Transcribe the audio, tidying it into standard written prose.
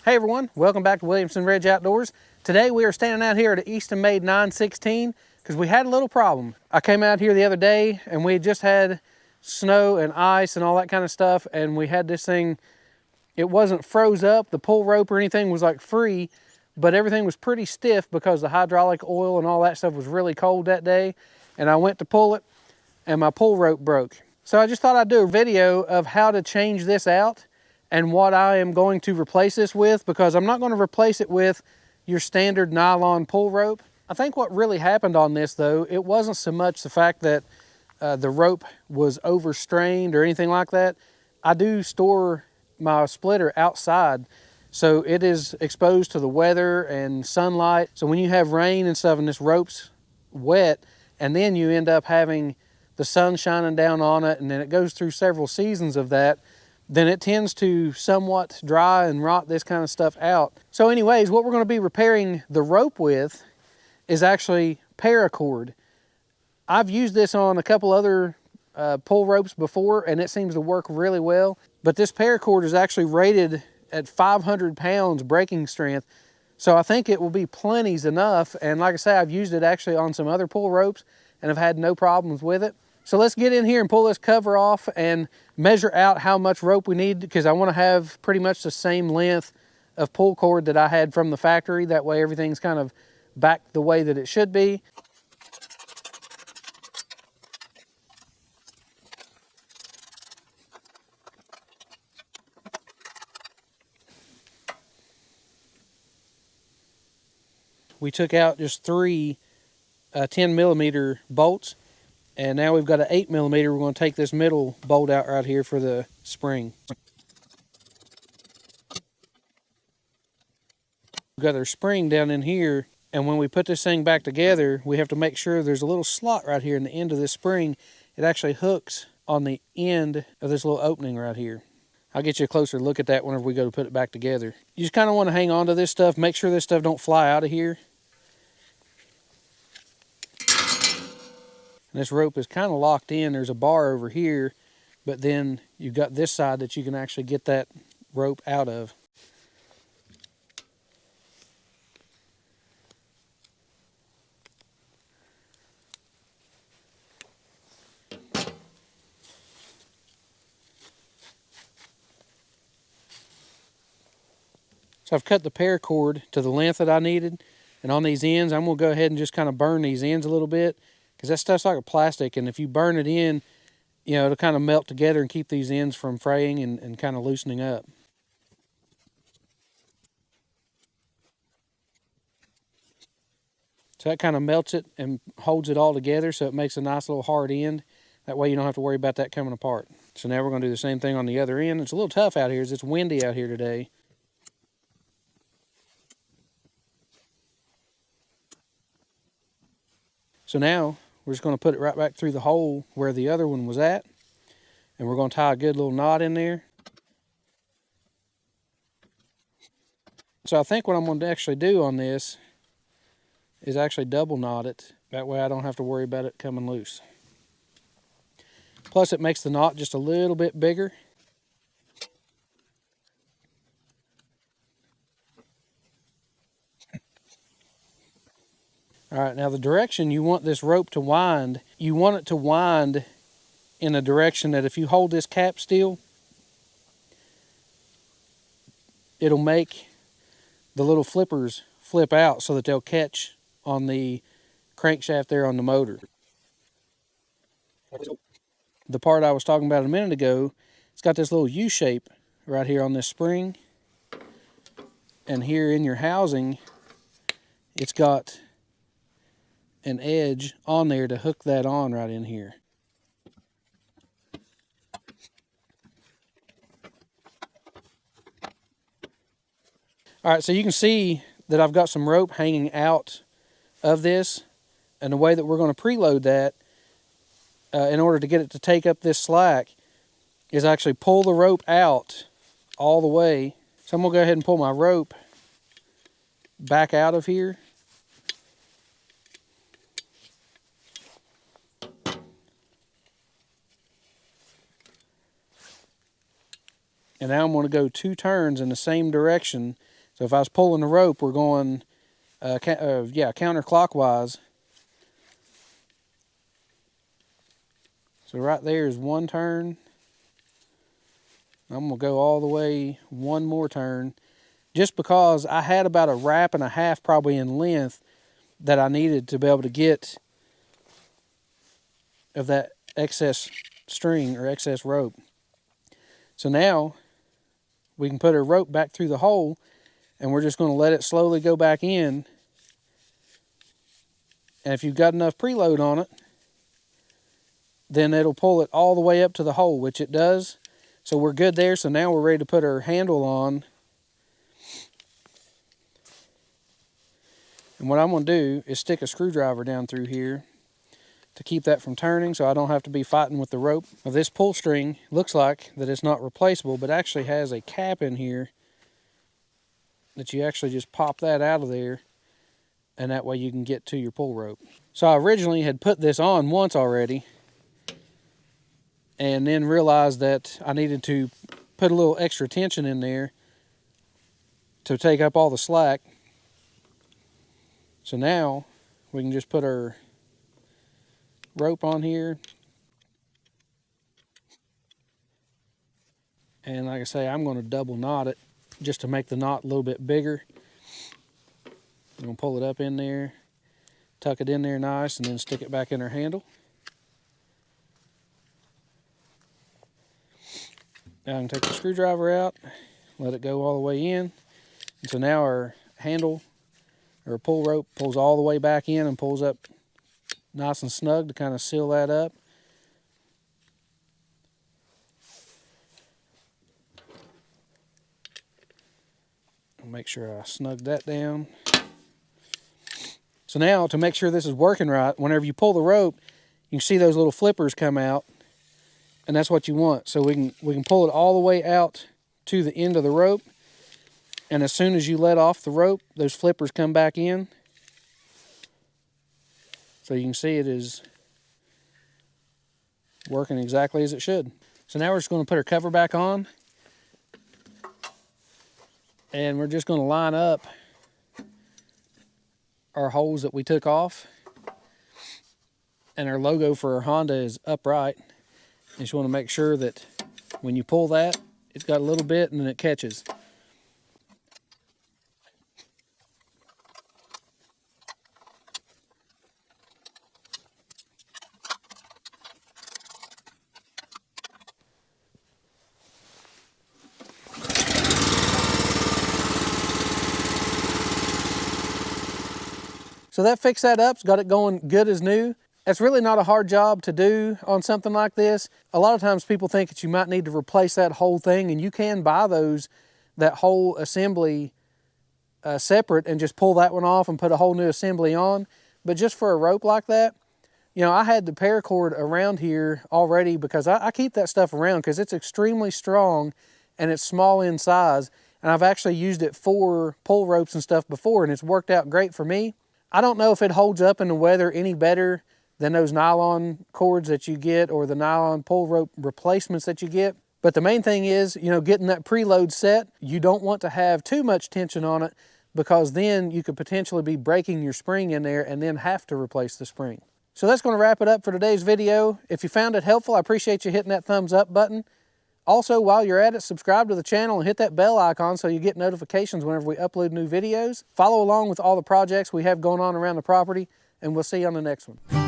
Hey everyone, welcome back to Williamson Ridge Outdoors. Today we are standing out here at an Eastonmade 916 because we had a little problem. I came out here the other day and we had just had snow and ice and all that kind of stuff, and we had this thing, it wasn't froze up, the pull rope or anything was like free, but everything was pretty stiff because the hydraulic oil and all that stuff was really cold that day. And I went to pull it and my pull rope broke. So I just thought I'd do a video of how to change this out and what I am going to replace this with, because I'm not going to replace it with your standard nylon pull rope. I think what really happened on this though, it wasn't so much the fact that the rope was overstrained or anything like that. I do store my splitter outside, so it is exposed to the weather and sunlight. So when you have rain and stuff and this rope's wet, and then you end up having the sun shining down on it, and then it goes through several seasons of that, then it tends to somewhat dry and rot this kind of stuff out. So anyways, what we're going to be repairing the rope with is actually paracord. I've used this on a couple other pull ropes before, and it seems to work really well. But this paracord is actually rated at 500 pounds breaking strength. So I think it will be plenty's enough. And like I say, I've used it actually on some other pull ropes and I've had no problems with it. So let's get in here and pull this cover off and measure out how much rope we need, because I want to have pretty much the same length of pull cord that I had from the factory. That way everything's kind of back the way that it should be. We took out just three 10mm bolts, and now we've got an 8mm. We're going to take this middle bolt out right here for the spring. We've got our spring down in here, and when we put this thing back together, we have to make sure there's a little slot right here in the end of this spring. It actually hooks on the end of this little opening right here. I'll get you a closer look at that whenever we go to put it back together. You just kind of want to hang on to this stuff, make sure this stuff don't fly out of here. And this rope is kind of locked in. There's a bar over here, but then you've got this side that you can actually get that rope out of. So I've cut the paracord to the length that I needed, and on these ends, I'm going to go ahead and just kind of burn these ends a little bit, because that stuff's like a plastic, and if you burn it in, you know, it'll kind of melt together and keep these ends from fraying and kind of loosening up. So that kind of melts it and holds it all together, so it makes a nice little hard end. That way you don't have to worry about that coming apart. So now we're going to do the same thing on the other end. It's a little tough out here as it's windy out here today. So now we're just going to put it right back through the hole where the other one was at, and we're going to tie a good little knot in there. So I think what I'm going to actually do on this is actually double knot it. That way I don't have to worry about it coming loose. Plus it makes the knot just a little bit bigger. All right, now the direction you want this rope to wind, you want it to wind in a direction that if you hold this cap still, it'll make the little flippers flip out so that they'll catch on the crankshaft there on the motor. The part I was talking about a minute ago, it's got this little U shape right here on this spring, and here in your housing, it's got an edge on there to hook that on right in here. All right, so you can see that I've got some rope hanging out of this, and the way that we're going to preload that in order to get it to take up this slack is actually pull the rope out all the way. So I'm going to go ahead and pull my rope back out of here. And now I'm going to go 2 turns in the same direction So if I was pulling the rope, we're going, counterclockwise. So right there is one turn. I'm gonna go all the way one more turn, just because I had about a wrap and a half probably in length that I needed to be able to get of that excess string or excess rope. So now we can put our rope back through the hole, and we're just going to let it slowly go back in. And if you've got enough preload on it, then it'll pull it all the way up to the hole, which it does. So we're good there. So now we're ready to put our handle on. And what I'm going to do is stick a screwdriver down through here to keep that from turning, so I don't have to be fighting with the rope. Now this pull string looks like that it's not replaceable, but actually has a cap in here that you actually just pop that out of there, and that way you can get to your pull rope. So I originally had put this on once already, and then realized that I needed to put a little extra tension in there to take up all the slack. So now we can just put our rope on here, and like I say, I'm going to double knot it just to make the knot a little bit bigger. I'm going to pull it up in there, tuck it in there nice, and then stick it back in our handle. Now I can take the screwdriver out, let it go all the way in, and so now our handle or pull rope pulls all the way back in and pulls up nice and snug to kind of seal that up. I'll make sure I snug that down. So now, to make sure this is working right, whenever you pull the rope, you can see those little flippers come out, and that's what you want. So we can pull it all the way out to the end of the rope, and as soon as you let off the rope, those flippers come back in. So you can see it is working exactly as it should. So now we're just going to put our cover back on, and we're just going to line up our holes that we took off. And our logo for our Honda is upright. You just want to make sure that when you pull that, it's got a little bit and then it catches. So that fixed that up, it's got it going good as new. It's really not a hard job to do on something like this. A lot of times people think that you might need to replace that whole thing, and you can buy that whole assembly separate and just pull that one off and put a whole new assembly on. But just for a rope like that, you know, I had the paracord around here already because I keep that stuff around because it's extremely strong and it's small in size. And I've actually used it for pull ropes and stuff before, and it's worked out great for me. I don't know if it holds up in the weather any better than those nylon cords that you get or the nylon pull rope replacements that you get. But the main thing is, you know, getting that preload set. You don't want to have too much tension on it because then you could potentially be breaking your spring in there and then have to replace the spring. So that's going to wrap it up for today's video. If you found it helpful, I appreciate you hitting that thumbs up button. Also, while you're at it, subscribe to the channel and hit that bell icon so you get notifications whenever we upload new videos. Follow along with all the projects we have going on around the property, and we'll see you on the next one.